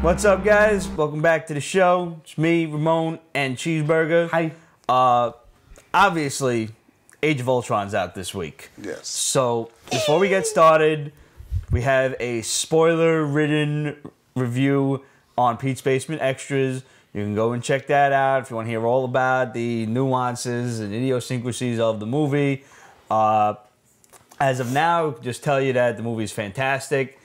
What's up, guys? Welcome back to the show. It's me, Ramon and Cheezeburger. Hi. Obviously, Age of Ultron's out this week. Yes. So, before we get started, we have a spoiler-ridden review on Pete's Basement Extras. You can go and check that out if you want to hear all about the nuances and idiosyncrasies of the movie. As of now, just tell you that the movie is fantastic.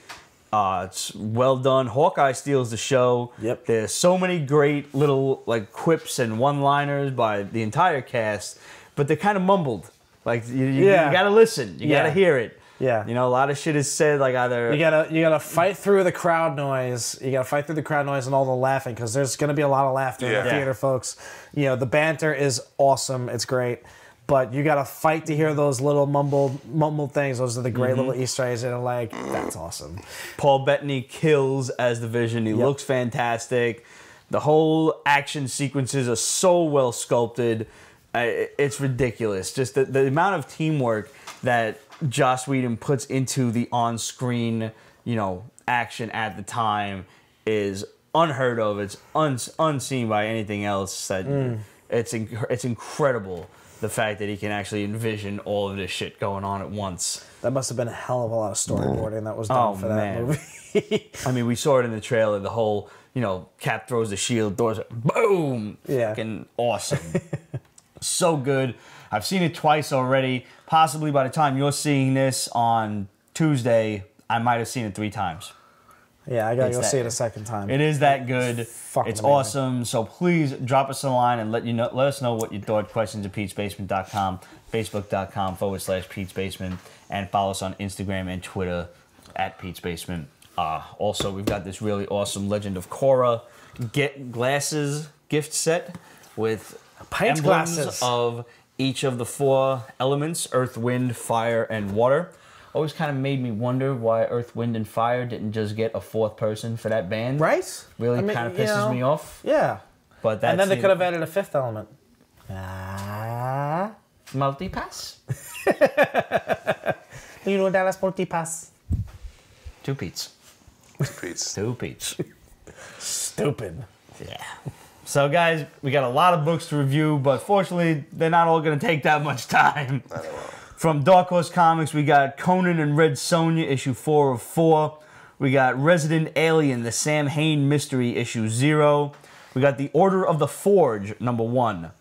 It's well done. Hawkeye steals the show. Yep. There's so many great little like quips and one-liners by the entire cast, but they're kind of mumbled. Like you gotta listen. You gotta hear it. Yeah. You know, a lot of shit is said like either you gotta fight through the crowd noise. You gotta fight through the crowd noise and all the laughing, because there's gonna be a lot of laughter in the theater, folks. You know, the banter is awesome. It's great. But you gotta fight to hear those little mumbled things. Those are the great little Easter eggs, and like, that's awesome. Paul Bettany kills as the Vision. He looks fantastic. The whole action sequences are so well sculpted. It's ridiculous. Just the amount of teamwork that Joss Whedon puts into the on-screen, you know, action at the time is unheard of. It's unseen by anything else. That it's incredible. The fact that he can actually envision all of this shit going on at once. That must have been a hell of a lot of storyboarding that was done for that movie. I mean, we saw it in the trailer. The whole, you know, Cap throws the shield, doors, boom. Yeah. Fucking awesome. So good. I've seen it twice already. Possibly by the time you're seeing this on Tuesday, I might have seen it 3 times. Yeah, I gotta go see it a second time. It is that good. It's amazing. awesome. So please drop us a line and let us know what you thought. Questions at Pete'sBasement.com, Facebook.com/Pete's Basement, and follow us on Instagram and Twitter at Pete's Basement. Also, we've got this really awesome Legend of Korra glasses gift set with Pint emblems glasses of each of the 4 elements: earth, wind, fire, and water. Always kind of made me wonder why Earth, Wind, and Fire didn't just get a 4th person for that band. Right? Really kind of pisses me off. Yeah. But that's and then they could have added a 5th element. Multipass. You know Dallas multipass. 2 Pete's. 2 Pete's. 2 Pete's. Stupid. Yeah. So, guys, we got a lot of books to review, but fortunately, they're not all going to take that much time. I don't know. From Dark Horse Comics, we got Conan and Red Sonja, issue 4 of 4. We got Resident Alien, the Sam Hain Mystery, issue 0. We got The Order of the Forge, number 1.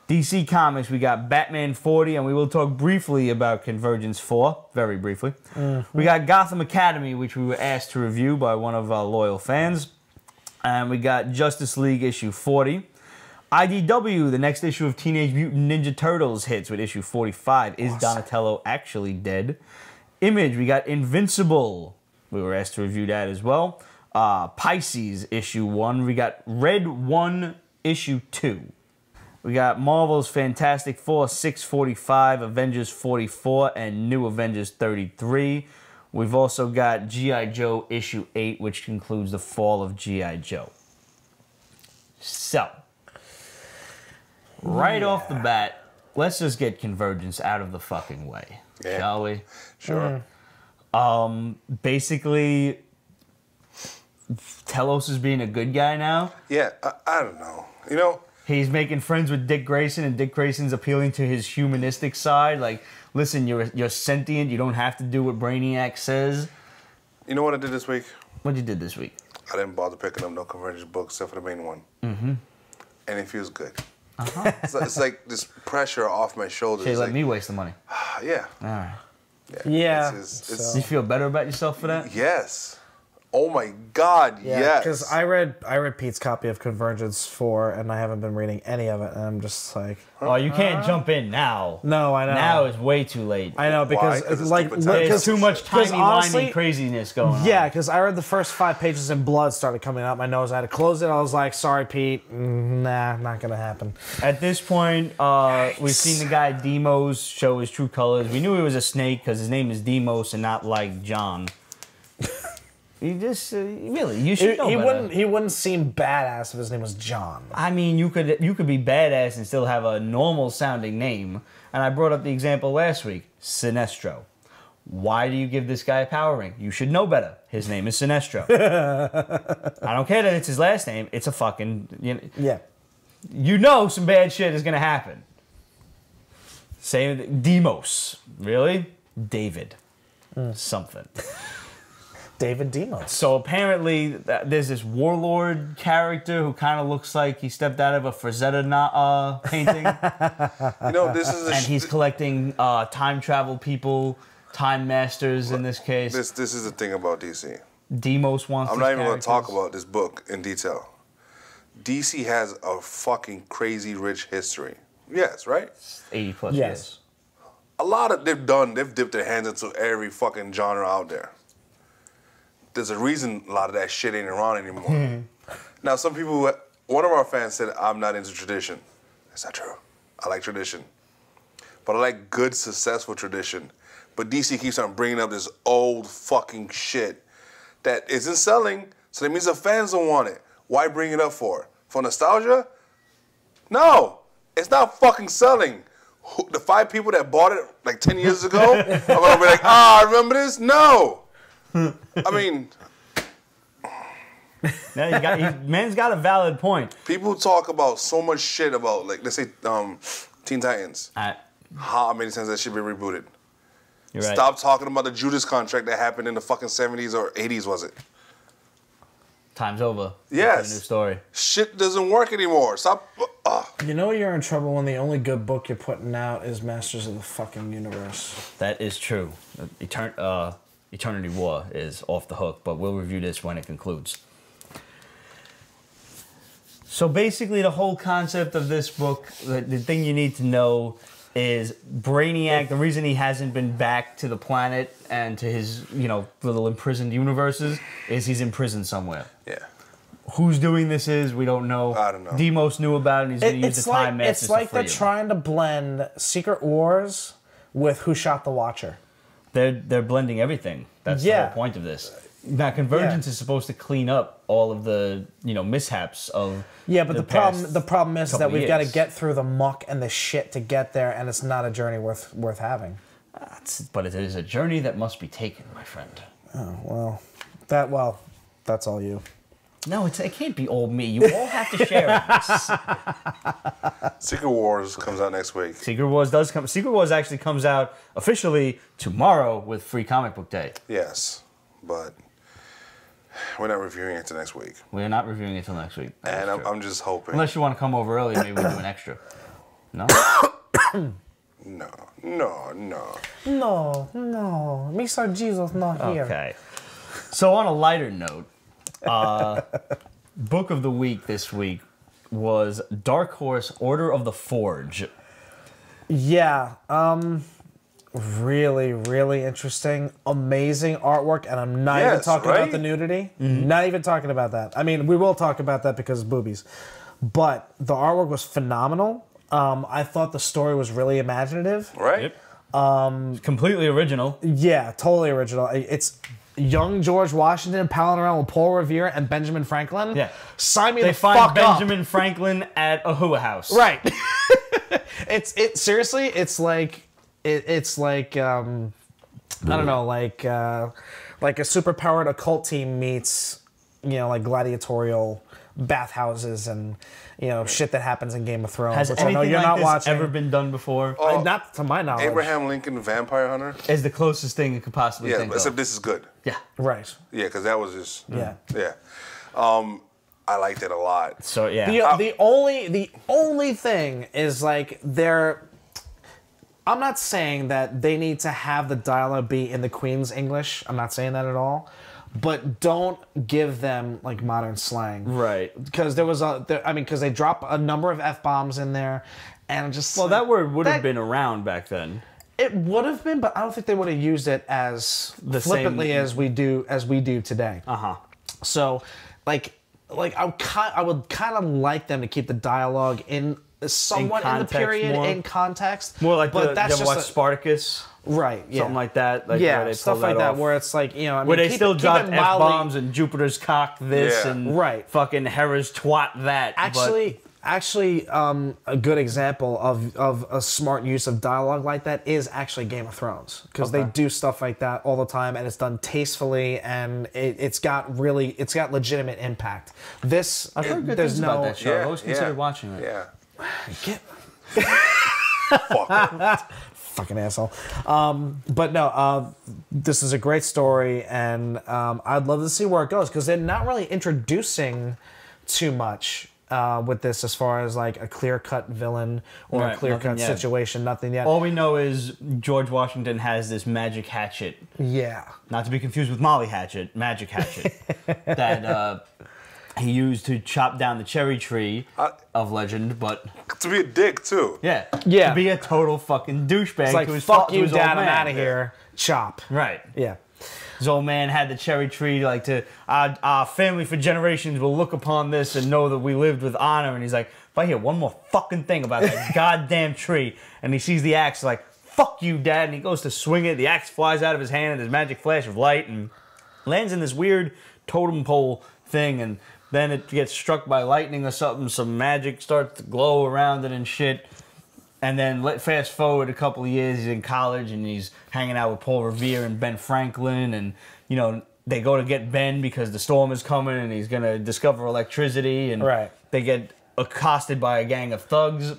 DC Comics, we got Batman 40, and we will talk briefly about Convergence 4, very briefly. We got Gotham Academy, which we were asked to review by one of our loyal fans. And we got Justice League, issue 40. IDW, the next issue of Teenage Mutant Ninja Turtles hits with issue 45. Is Donatello actually dead? Image, we got Invincible. We were asked to review that as well. Pisces, issue 1. We got Red 1, issue 2. We got Marvel's Fantastic Four, 645, Avengers 44, and New Avengers 33. We've also got G.I. Joe, issue 8, which concludes the fall of G.I. Joe. So, right off the bat, let's just get Convergence out of the fucking way, shall we? Sure. Basically, Telos is being a good guy now. Yeah, I don't know. You know, he's making friends with Dick Grayson, and Dick Grayson's appealing to his humanistic side. Like, listen, you're sentient. You don't have to do what Brainiac says. You know what I did this week? What you did this week? I didn't bother picking up no Convergence books except for the main one. And it feels good. It's like this pressure off my shoulders. Let like, me waste the money. Yeah. All right. Yeah. You feel better about yourself for that? Yes. Oh my God, yes. Because I read Pete's copy of Convergence 4, and I haven't been reading any of it, and I'm just like... Oh, you can't jump in now. No, I know. Now is way too late. I know, because there's too much timey-wimey craziness going on. Yeah, because I read the first 5 pages and blood started coming out my nose. I had to close it. I was like, sorry, Pete. Nah, not going to happen. At this point, we've seen the guy Demos show his true colors. We knew he was a snake because his name is Demos and not like John. You just really, you should know better. He wouldn't seem badass if his name was John. I mean, you could be badass and still have a normal sounding name. And I brought up the example last week, Sinestro. Why do you give this guy a power ring? You should know better. His name is Sinestro. I don't care that it's his last name. It's a fucking... Yeah. You know some bad shit is going to happen. Same Demos. Really? David. Something. David Demos. So apparently there's this warlord character who kind of looks like he stepped out of a Frazetta painting. You know, this is and he's collecting time travel people, time masters in this case. This is the thing about DC. Demos wants I'm not even going to talk about this book in detail. DC has a fucking crazy rich history. Yes, right? 80 plus Yes. years. A lot of they've dipped their hands into every fucking genre out there. There's a reason a lot of that shit ain't around anymore. Now, some people, one of our fans said, I'm not into tradition. That's not true. I like tradition. But I like good, successful tradition. But DC keeps on bringing up this old fucking shit that isn't selling, so that means the fans don't want it. Why bring it up for? For nostalgia? No, it's not fucking selling. The 5 people that bought it like 10 years ago are gonna be like, remember this? No. I mean, Man's got a valid point. people talk about so much shit about, like, let's say, Teen Titans. How many times that should be rebooted? You're right. Stop talking about the Judas contract that happened in the fucking 70s or 80s, was it? Time's over. Yes. New story. Shit doesn't work anymore. Stop. You know you're in trouble when the only good book you're putting out is Masters of the fucking Universe. That is true. Eternity War is off the hook, but we'll review this when it concludes. So basically, the whole concept of this book, the thing you need to know is Brainiac, the reason he hasn't been back to the planet and to his, little imprisoned universes is he's in prison somewhere. Yeah. Who's doing this we don't know. I don't know. Demos knew about it, and he's going to use the Time Masters It's like to free they're him. trying to blend Secret Wars with Who Shot the Watcher. They're blending everything. That's the whole point of this. Now, Convergence is supposed to clean up all of the mishaps of but the problem is that we've got to years. get through the muck and the shit to get there, and it's not a journey worth having. But it is a journey that must be taken, my friend. Oh that's all you. No, it can't be all me. You all have to share it. Secret Wars comes out next week. Secret Wars does come. Secret Wars actually comes out officially tomorrow with Free Comic Book Day. Yes, but we're not reviewing it till next week. We're not reviewing it till next week. And I'm just hoping. Unless you want to come over early, maybe we'll do an extra. No? No. No, Mr. Jesus not here. Okay. So on a lighter note, book of the week this week was Dark Horse Order of the Forge. Yeah, really, really interesting, amazing artwork, and I'm not even talking about the nudity. Not even talking about that. I mean, we will talk about that because of boobies, but the artwork was phenomenal. I thought the story was really imaginative. Right? Yep. Completely original. Yeah, totally original. It's young George Washington palling around with Paul Revere and Benjamin Franklin. Yeah. Sign me They the find fuck Benjamin Franklin at a hua house. Right. Seriously, it's like I don't know, like a superpowered occult team meets, like gladiatorial bathhouses and shit that happens in Game of Thrones. Has which I know anything you're like not this watching. ever been done before? Not to my knowledge. Abraham Lincoln Vampire Hunter. Is the closest thing you could possibly think Except of. this is good. Yeah. Right. Yeah, because that was just. Yeah. Yeah. I liked it a lot. So yeah. The only thing is like I'm not saying that they need to have the dialogue be in the Queen's English. I'm not saying that at all. But don't give them like modern slang, Right. Because because they drop a number of F-bombs in there, and just That word would have been around back then. It would have been, but I don't think they would have used it as flippantly as we do today. So, I would kind of like them to keep the dialogue somewhat in the period in context. More like but you ever watch Spartacus? Right, yeah. Something like that. Like yeah, where they stuff pull like that off. where it's like, where they still drop F-bombs and Jupiter's cock this and Right. fucking Hera's twat that. Actually, Actually, a good example of a smart use of dialogue like that is actually Game of Thrones, because they do stuff like that all the time, and it's done tastefully, and it's got legitimate impact. This, I've heard good there's things no about that show. I've always considered watching it. Yeah. Get- Fuck. fucking asshole. But no, this is a great story, and I'd love to see where it goes, because they're not really introducing too much with this, as far as like a clear-cut villain or Right, a clear-cut nothing yet. situation. Nothing yet. All we know is George Washington has this magic hatchet, Yeah. not to be confused with Molly Hatchet, magic hatchet, that he used to chop down the cherry tree of legend, but... To be a dick, too. Yeah. Yeah. To be a total fucking douchebag. It's like, to his fuck to you, his old Dad, I'm man. out of here. Chop. Right. Yeah. His old man had the cherry tree, like, to our family for generations will look upon this and know that we lived with honor. And he's like, if I hear one more fucking thing about that goddamn tree, and he sees the axe, like, fuck you, Dad, and he goes to swing it. The axe flies out of his hand, and there's magic flash of light, and lands in this weird totem pole thing, and then it gets struck by lightning or something. Some magic starts to glow around it and shit. And then fast forward a couple of years, he's in college and he's hanging out with Paul Revere and Ben Franklin, and you know they go to get Ben because the storm is coming and he's gonna discover electricity, and they get accosted by a gang of thugs.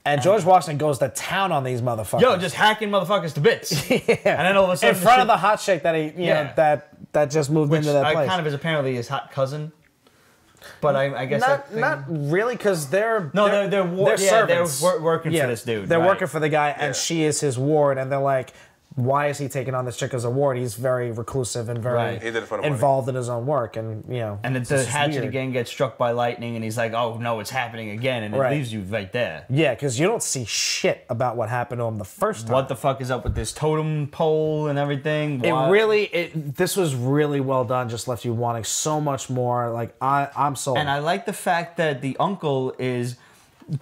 And George Washington goes to town on these motherfuckers. Yo, just hacking motherfuckers to bits. Yeah. And then all of a sudden, in front of the hot chick that he, you know, that just moved into that place. Kind of is apparently his hot cousin. But I guess not really, because they're servants. They're working for this dude. They're right. working for the guy, and she is his ward, and they're like, why is he taking on this chick as a ward? He's very reclusive and very Right. He did it for the involved in his own work, and you know. And the hatchet again gets struck by lightning, and he's like, "Oh no, it's happening again!" And it leaves you right there. Yeah, because you don't see shit about what happened to him the first time. What the fuck is up with this totem pole and everything? This was really well done. Just left you wanting so much more. Like I'm sold. And I like the fact that the uncle is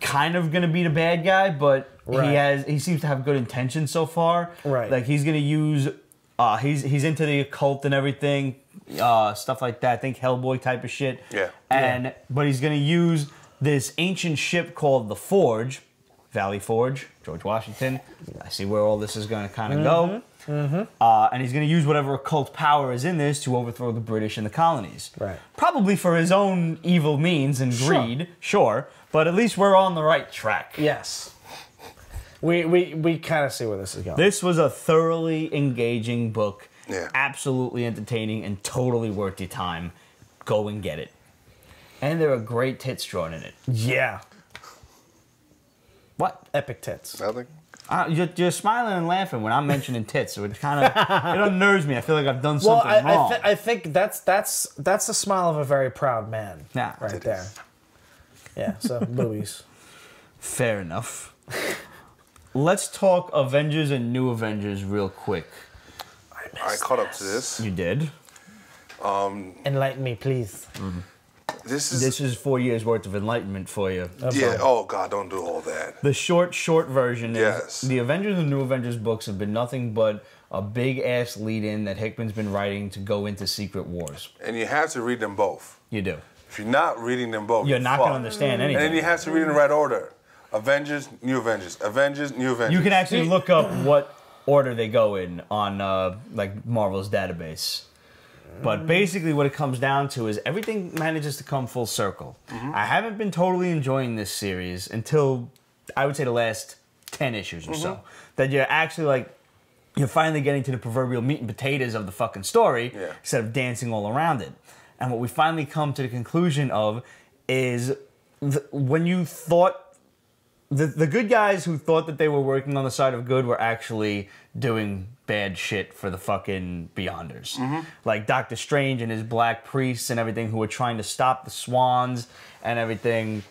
kind of gonna be the bad guy, but he seems to have good intentions so far. Right. Like he's gonna use he's into the occult and everything, stuff like that. I think Hellboy type of shit. Yeah. But he's gonna use this ancient ship called the Forge, Valley Forge, George Washington. I see where all this is gonna kind of go. And he's going to use whatever occult power is in this to overthrow the British and the colonies. Right. Probably for his own evil means and greed, sure. But at least we're on the right track. Yes. We kind of see where this is going. This was a thoroughly engaging book. Yeah. Absolutely entertaining and totally worth your time. Go and get it. And there are great tits drawn in it. Yeah. What? Epic tits. Nothing? You're smiling and laughing when I'm mentioning tits, so it kind of it unnerves me. I feel like I've done something wrong. I think that's the smile of a very proud man. Nah, right there. Yeah. So Louis. Fair enough. Let's talk Avengers and New Avengers real quick. I caught up to this. You did. Enlighten me, please. This is 4 years worth of enlightenment for you. Yeah. Oh God, don't do all that. The short version is Yes. the Avengers and New Avengers books have been nothing but a big ass lead-in that Hickman's been writing to go into Secret Wars. And you have to read them both. You do. If you're not reading them both, You're not going to fucked. understand And anything. then you have to read in the right order. Avengers, New Avengers. Avengers, New Avengers. You can actually look up what order they go in on like Marvel's database. But basically what it comes down to is everything manages to come full circle. I haven't been totally enjoying this series until, I would say, the last 10 issues or so. That you're actually like, you're finally getting to the proverbial meat and potatoes of the fucking story instead of dancing all around it. And what we finally come to the conclusion of is when you thought, the good guys who thought that they were working on the side of good were actually doing bad shit for the fucking Beyonders. Like Doctor Strange and his black priests and everything who were trying to stop the Swans and everything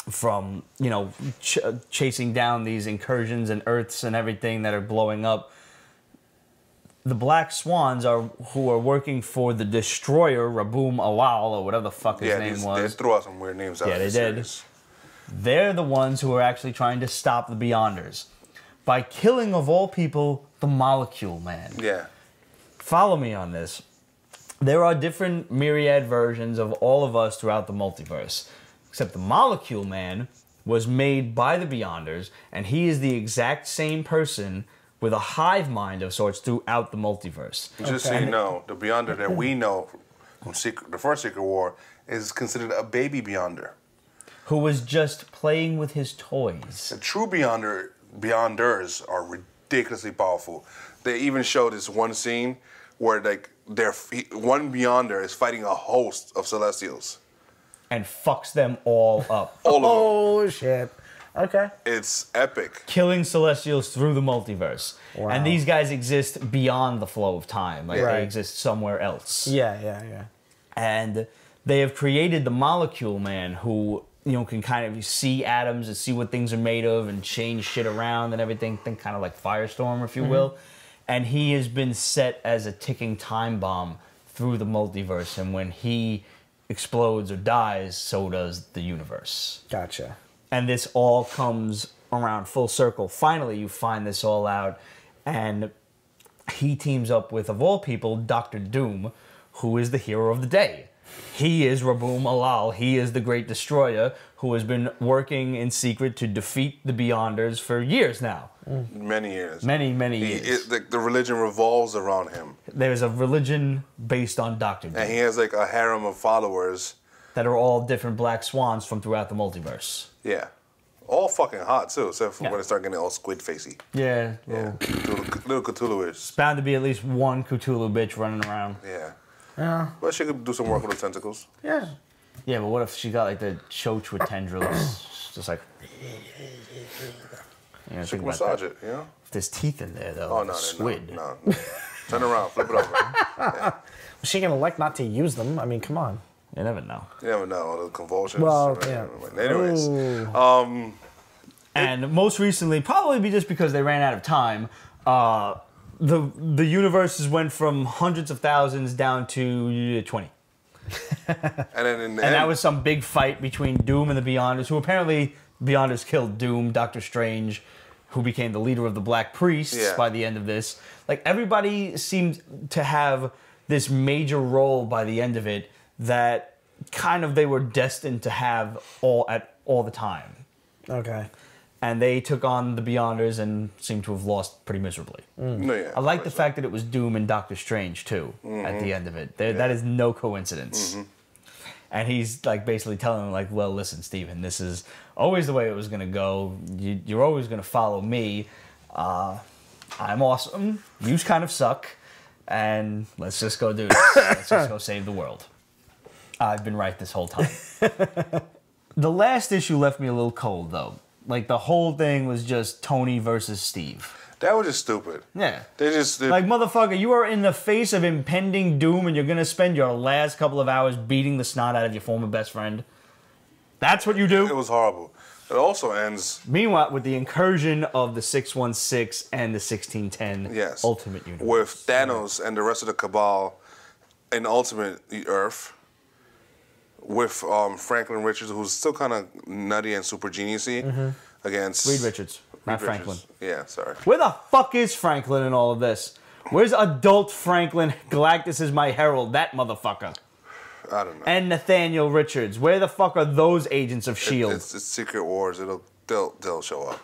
from, you know, chasing down these incursions and Earths and everything that are blowing up. The Black Swans who are working for the Destroyer, Raboom Awal, or whatever the fuck his name was. They threw out some weird names out. Yeah, they did. They're the ones who are actually trying to stop the Beyonders by killing, of all people, the Molecule Man. Yeah. Follow me on this. There are different myriad versions of all of us throughout the multiverse. Except the Molecule Man was made by the Beyonders, and he is the exact same person with a hive mind of sorts throughout the multiverse. Just so you know, the Beyonder that we know from the first Secret War is considered a baby Beyonder. Who was just playing with his toys. The true Beyonders are ridiculously powerful. They even show this one scene where like one Beyonder is fighting a host of Celestials. And fucks them all up. All of them. Oh, shit. Okay. It's epic. Killing Celestials through the multiverse. Wow. And these guys exist beyond the flow of time. Like, Right. they exist somewhere else. Yeah. And they have created the Molecule Man who, can kind of see atoms and see what things are made of and change shit around and everything. Think kind of like Firestorm, if you will. And he has been set as a ticking time bomb through the multiverse. And when he explodes or dies, so does the universe. Gotcha. And this all comes around full circle. Finally, you find this all out, and he teams up with, of all people, Dr.Doom, who is the hero of the day. He is Raboom Alal. He is the Great Destroyer, who has been working in secret to defeat the Beyonders for years now. Many years. Many years. The religion revolves around him. There's a religion based on Dr.Doom. And he has like a harem of followers. That are all different black swans from throughout the multiverse. Yeah. All fucking hot, too, except for when they start getting all squid facey. Yeah. Yeah. Little Cthulhu-ish. Bound to be at least one Cthulhu bitch running around. Yeah. Well, she could do some work with her tentacles. Yeah. Yeah, but what if she got like the choach with tendrils? Just like. She can massage it, you know? If there's teeth in there, though. Oh, like no, a squid. no. Turn around, flip it over. Yeah. Was she gonna elect not to use them? I mean, come on. You never know. You never know, the convulsions. Well, right? yeah. Anyways, And most recently, probably just because they ran out of time, the universes went from hundreds of thousands down to 20. and then in the And end, that was some big fight between Doom and the Beyonders, who apparently Beyonders killed Doom, Doctor Strange, who became the leader of the Black Priests by the end of this. Like, everybody seemed to have this major role by the end of it that kind of they were destined to have all the time. Okay. And they took on the Beyonders and seemed to have lost pretty miserably. no, yeah, I like the fact that it was Doom and Doctor Strange, too, at the end of it. That is no coincidence. And he's like basically telling him, like, well, listen, Steven, this is always the way it was going to go. You're always going to follow me. I'm awesome. You kind of suck. And let's just go do this. Let's just go save the world. I've been right this whole time. The last issue left me a little cold, though. Like, the whole thing was just Tony versus Steve. that was just stupid. Yeah. They like, motherfucker, you are in the face of impending doom and you're going to spend your last couple of hours beating the snot out of your former best friend. That's what you do? It was horrible. It also ends... Meanwhile, with the incursion of the 616 and the 1610 Ultimate Universe. With Thanos and the rest of the Cabal in Ultimate Earth. With Franklin Richards, who's still kind of nutty and super genius-y. Against... Reed Richards, not Franklin. Yeah, sorry. Where the fuck is Franklin in all of this? Where's adult Franklin? Galactus is my herald, that motherfucker. I don't know. And Nathaniel Richards. Where the fuck are those agents of S.H.I.E.L.D.? It's Secret Wars. They'll show up.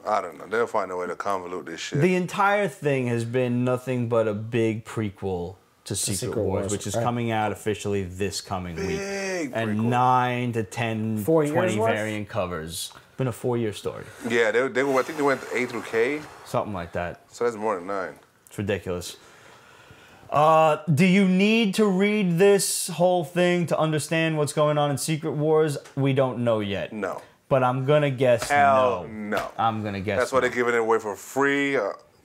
I don't know. They'll find a way to convolute this shit. The entire thing has been nothing but a big prequel to Secret Wars, which is coming out officially this coming week. And 9 to 10, 20 variant covers. Been a 4-year story. Yeah, I think they went A through K. Something like that. So that's more than 9. It's ridiculous. Do you need to read this whole thing to understand what's going on in Secret Wars? We don't know yet. No. But I'm going to guess Hell no. no. I'm going to guess That's why they're giving it away for free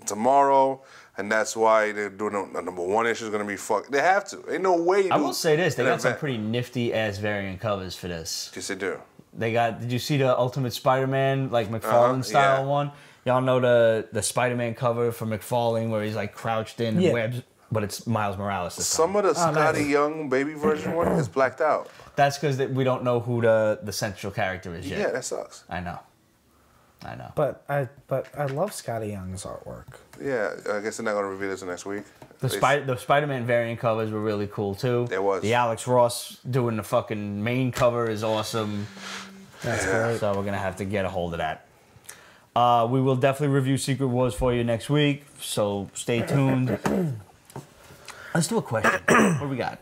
tomorrow. And that's why they're doing the number 1 issue is going to be fucked. They have to. Ain't no way. I will say this. They got some pretty nifty-ass variant covers for this. Yes, they do. They got, did you see the Ultimate Spider-Man, like McFarlane style one? Y'all know the Spider-Man cover for McFarlane where he's like crouched in and webs, but it's Miles Morales this Some time. of the Scotty Young baby version one is blacked out. That's because we don't know who the central character is yet. Yeah, that sucks. I know. I know. But I love Scotty Young's artwork. Yeah, I guess they're not gonna reveal this next week. The Spider-Man variant covers were really cool too. There was. The Alex Ross doing the fucking main cover is awesome. That's great. So we're gonna have to get a hold of that. We will definitely review Secret Wars for you next week. So stay tuned. Let's do a question. What do we got?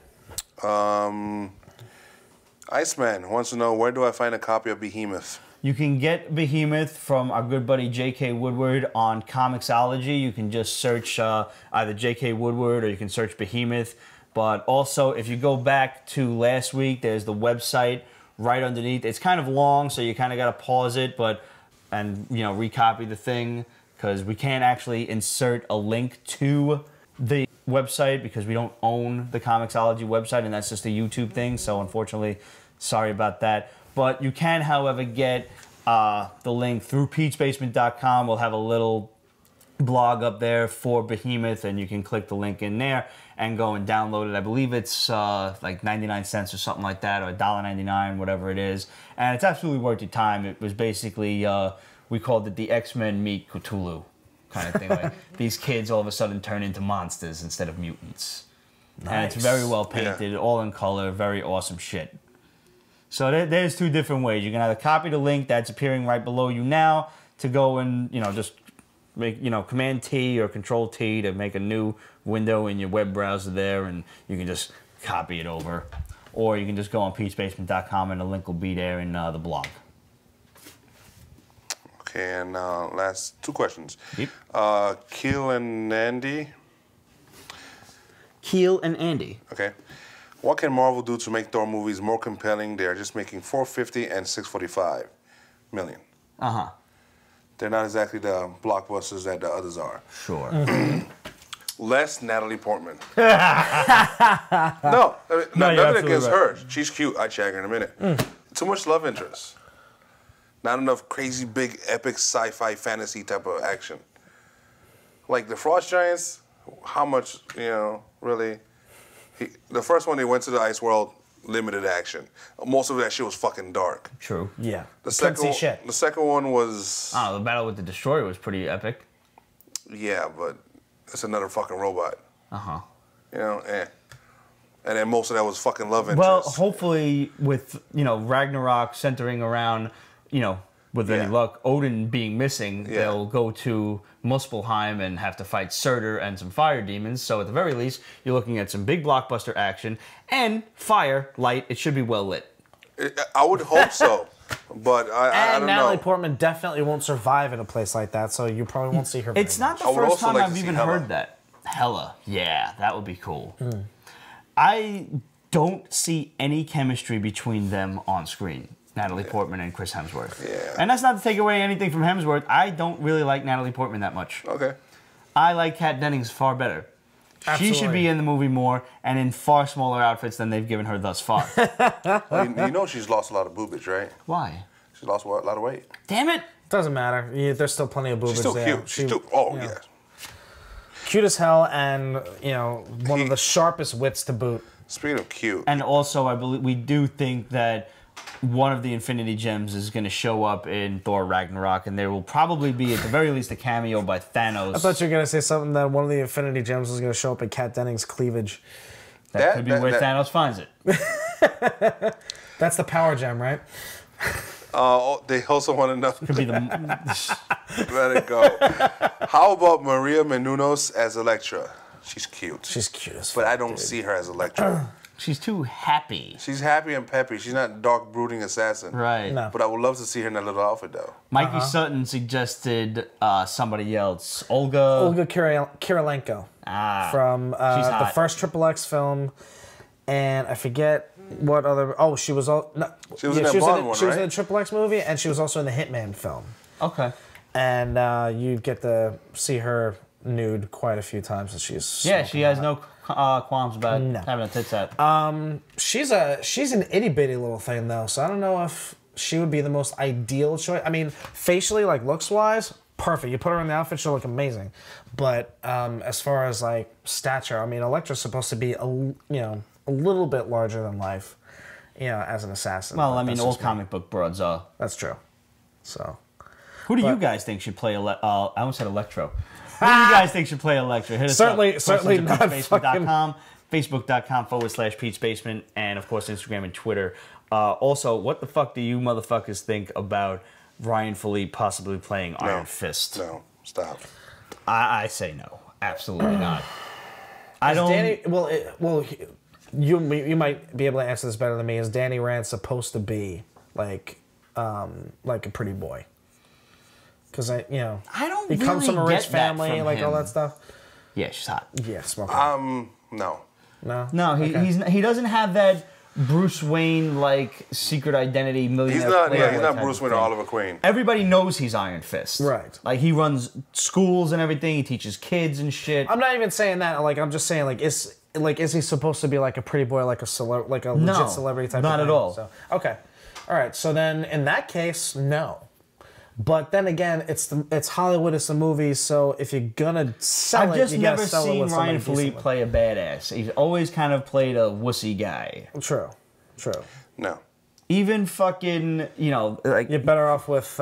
Iceman wants to know, where do I find a copy of Behemoth? You can get Behemoth from our good buddy J.K. Woodward on Comixology. You can just search either J.K. Woodward or you can search Behemoth. But also, if you go back to last week, there's the website right underneath. It's kind of long, so you kind of got to pause it and recopy the thing, because we can't actually insert a link to the website because we don't own the Comixology website, and that's just a YouTube thing. So unfortunately, sorry about that. But you can, however, get the link through peachbasement.com. We'll have a little blog up there for Behemoth, and you can click the link in there and go and download it. I believe it's like 99 cents or something like that, or $1.99, whatever it is. And it's absolutely worth your time. It was basically, we called it the X-Men meet Cthulhu kind of thing. Like, these kids all of a sudden turn into monsters instead of mutants. Nice. And it's very well painted, all in color, very awesome shit. So there's two different ways. You can either copy the link that's appearing right below you now to go and, just make, Command T or Control T to make a new window in your web browser there, and you can just copy it over. Or you can just go on peachbasement.com and the link will be there in the blog. Okay, and last two questions. Yep. Keel and Andy. Keel and Andy. Okay. What can Marvel do to make Thor movies more compelling? They are just making $450 and $645 million. Uh-huh. They're not exactly the blockbusters that the others are. Sure. Less Natalie Portman. No, nothing against her. She's cute. I check her in a minute. Too much love interest. Not enough crazy, big, epic, sci-fi, fantasy type of action. Like the Frost Giants, how much, really? The first one, they went to the ice world, limited action. Most of that shit was fucking dark. True. Yeah. The second one was... the battle with the Destroyer was pretty epic. Yeah, but it's another fucking robot. Uh-huh. And then most of that was fucking love interest. Well, hopefully with, Ragnarok centering around, with any luck, Odin being missing, they'll go to Muspelheim and have to fight Surtur and some fire demons. So at the very least, you're looking at some big blockbuster action and fire, light. It should be well lit. I would hope so, but I don't know. And Natalie Portman definitely won't survive in a place like that, so you probably won't see her. It's not the first time I've even heard that. Hela, yeah, that would be cool. I don't see any chemistry between them on screen. Natalie Portman and Chris Hemsworth. Yeah. And that's not to take away anything from Hemsworth. I don't really like Natalie Portman that much. Okay. I like Kat Dennings far better. Absolutely. She should be in the movie more and in far smaller outfits than they've given her thus far. Well, she's lost a lot of boobage, right? Why? She lost a lot of weight. Damn it! Doesn't matter. Yeah, there's still plenty of boobage She's still there. cute. She's still, yes. Cute as hell, and one of the sharpest wits to boot. Speaking of cute. And also, I believe we do think that one of the Infinity Gems is going to show up in Thor Ragnarok, and there will probably be, at the very least, a cameo by Thanos. I thought you were going to say something that one of the Infinity Gems was going to show up in Kat Dennings' cleavage. That could be where Thanos finds it. That's the power gem, right? They also want to know. Could be the. Let it go. How about Maria Menounos as Elektra? She's cute. She's cute as fuck. But I don't dude. see her as Elektra. She's too happy. She's happy and peppy. She's not a dark, brooding assassin. Right. No. But I would love to see her in that little outfit, though. Mikey Sutton suggested somebody else. Olga Kurylenko. From the first XXX film. And I forget what other... Oh, she was... She was in that Bond one, She was right? in the XXX movie, and she was also in the Hitman film. Okay. And you get to see her nude quite a few times. And she's she has no qualms about having a tits out. She's an itty bitty little thing though, so I don't know if she would be the most ideal choice. I mean, facially, like looks wise, perfect. You put her in the outfit, she'll look amazing. But as far as like stature, I mean, Elektra's supposed to be a little bit larger than life, as an assassin. Well, I mean, all comic book broads are. That's true. So, Who do you guys think should play? I almost said Electro. Who do you guys think should play Electro? Hit us Certainly up. not Facebook.com, Facebook.com/Pete's Basement, and of course Instagram and Twitter. Also, what the fuck do you motherfuckers think about Ryan Philippe possibly playing Iron Fist? No, stop. I say no. Absolutely not. I don't. Danny, you might be able to answer this better than me. Is Danny Rand supposed to be like a pretty boy? Because I don't. He comes really from a rich get that family, from like him. all that stuff. Yeah, she's hot. Yeah, smoking. No. No. No, he doesn't have that Bruce Wayne like secret identity millionaire. He's not. playboy Yeah, he's not type Bruce of Wayne or thing. Oliver Queen. Everybody knows he's Iron Fist. Right. Like he runs schools and everything. He teaches kids and shit. I'm not even saying that. Like I'm just saying is he supposed to be like a pretty boy, like a legit celebrity type? Not of at thing? all. So, okay. All right. So then in that case, no. But then again, it's Hollywood, it's the movies, so if you're gonna sell I've it, just you gotta never sell it seen with Ryan somebody Philippe decent. play a badass. He's always kind of played a wussy guy. True. No. Even fucking, like You're better off with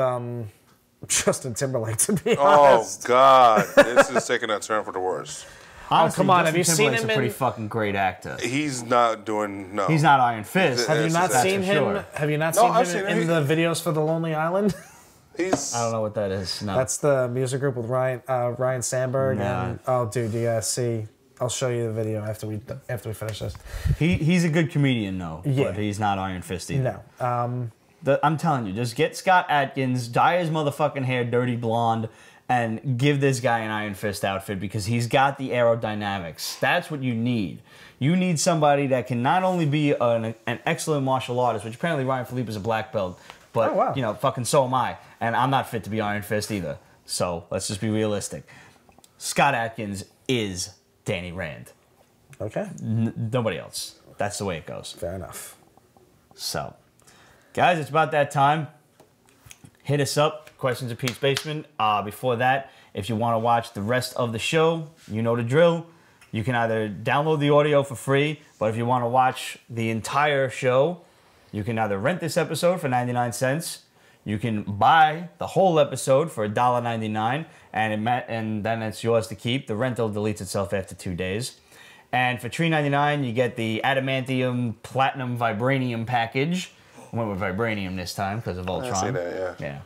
Justin Timberlake, to be Oh honest. God, this is taking a turn for the worse. honestly, come on, Justin have you seen Timberlake's him a pretty in- fucking great actor. He's not doing no. He's not Iron Fist. Have you That's- not that's seen for him? sure. Have you not No, seen I've him seen in him. the videos for The Lonely Island? He's. I don't know what that is. No. That's the music group with Ryan Sandberg. Nah. And, oh, dude, you gotta see. I'll show you the video after we finish this. he's a good comedian though. Yeah. But he's not Iron Fist either. No. I'm telling you, just get Scott Adkins, dye his motherfucking hair dirty blonde, and give this guy an Iron Fist outfit because he's got the aerodynamics. That's what you need. You need somebody that can not only be an excellent martial artist, which apparently Ryan Philippe is a black belt, but, Oh, wow. fucking so am I. And I'm not fit to be Iron Fist either. So let's just be realistic. Scott Adkins is Danny Rand. Okay. Nobody else. That's the way it goes. Fair enough. So, guys, it's about that time. Hit us up, Questions of Pete's Basement. Before that, if you want to watch the rest of the show, you know the drill. You can either download the audio for free, but if you want to watch the entire show, you can either rent this episode for 99 cents, you can buy the whole episode for $1.99, and then it's yours to keep. The rental deletes itself after 2 days. And for $3.99, you get the Adamantium Platinum Vibranium package. I went with Vibranium this time because of Ultron. I see that, yeah.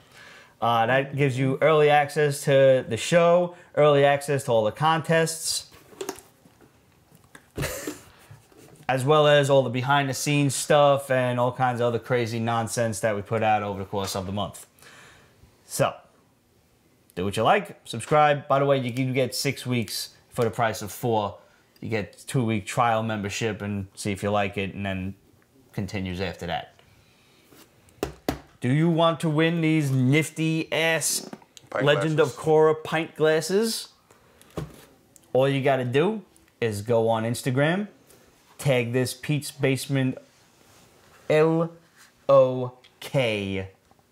Yeah. That gives you early access to the show, early access to all the contests, as well as all the behind-the-scenes stuff and all kinds of other crazy nonsense that we put out over the course of the month. So, do what you like, subscribe. By the way, you can get 6 weeks for the price of 4. You get 2-week trial membership and see if you like it, and then continues after that. Do you want to win these nifty-ass Pint Legend glasses. of Korra pint glasses? All you got to do is go on Instagram, tag this Pete's Basement LOK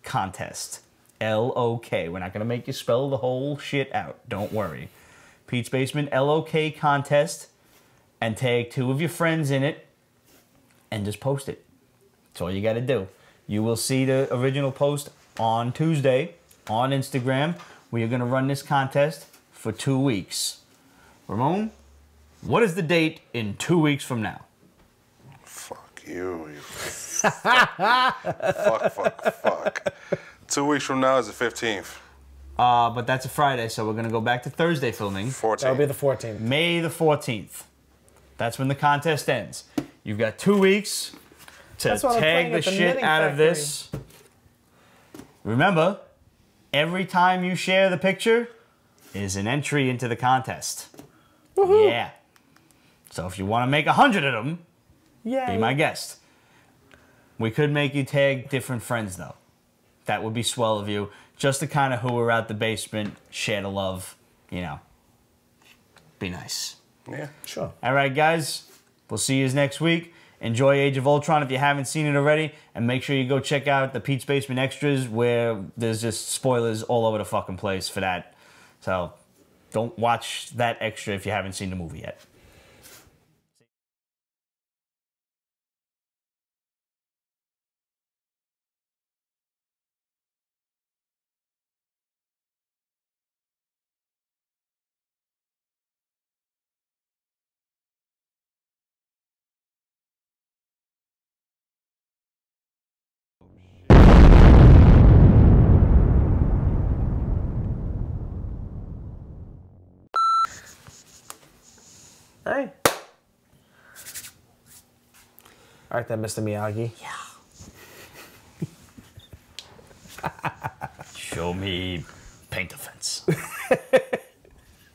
contest. LOK. We're not going to make you spell the whole shit out. Don't worry. Pete's Basement LOK contest, and tag 2 of your friends in it, and just post it. That's all you got to do. You will see the original post on Tuesday on Instagram. We are going to run this contest for 2 weeks. Ramon, what is the date in 2 weeks from now? Fuck you. Fuck. 2 weeks from now is the 15th. But that's a Friday, so we're going to go back to Thursday filming. 14th. That'll be the 14th. May the 14th. That's when the contest ends. You've got 2 weeks to That's what I'm tag playing the at the shit Knitting out of Factory. this. Remember, every time you share the picture is an entry into the contest. Woohoo. Yeah. So if you want to make 100 of them, Yeah. be my guest. We could make you tag different friends, though. That would be swell of you. Just to kind of who are out the basement, share the love, Be nice. Yeah. Sure. All right, guys. We'll see you next week. Enjoy Age of Ultron if you haven't seen it already. And make sure you go check out the Pete's Basement Extras where there's just spoilers all over the fucking place for that. So don't watch that extra if you haven't seen the movie yet. Hey. All right, then, Mr. Miyagi. Yeah. Show me paint the fence.